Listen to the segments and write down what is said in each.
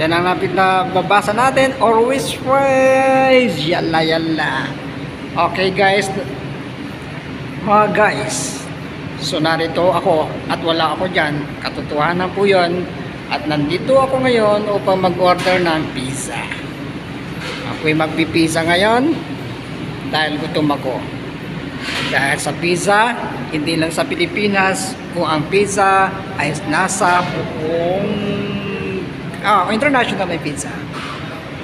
Yan ang napit na babasa natin. Always praise. Yalla yalla. Okay guys. Mga guys. So narito ako at wala ako dyan. Katotohanan po yun. At nandito ako ngayon upang mag-order ng pizza. Ako'y magpipizza ngayon dahil gutom ako. Dahil sa pizza, hindi lang sa Pilipinas, kung ang pizza ay nasa international na pizza.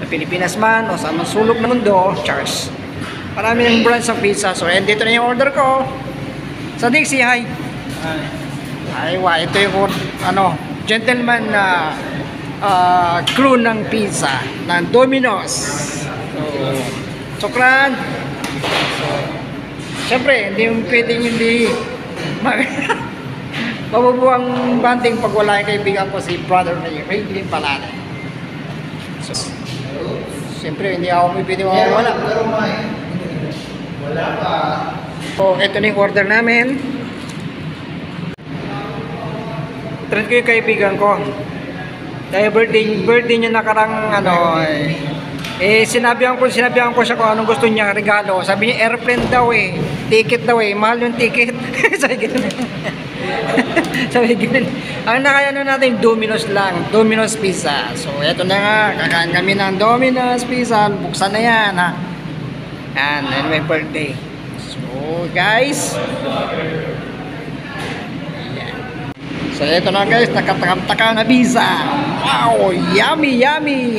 Sa Pilipinas man o sa mga sulok ng mundo, Charles. Marami ng brands ng pizza. So, dito na yung order ko. Sa Dixie, hi. Ito yung gentleman na crew ng pizza ng Domino's. So, sukran. Siyempre, hindi yung pwedeng hindi mabubuang banding pag wala yung kaibigan ko si brother na yung Ray Palana. So, siyempre, hindi ako may pwedeng mawawala. Wala pa. So, ito na yung order namin. Trend ko yung kaibigan ko. Dahil birthday niya nakarang sinabihan ko siya kung anong gusto niya regalo. Sabi niya airplane daw ticket daw mahal yung ticket. Sabi gano'n. Sabi gano'n. Ang nakayano natin Domino's lang, Domino's Pizza. So eto na nga, kakain kami ng Domino's Pizza. Buksan na yan ha. Yan, my birthday. So guys, so eto na guys, nakatakam-taka na pizza. Wow, yummy yummy.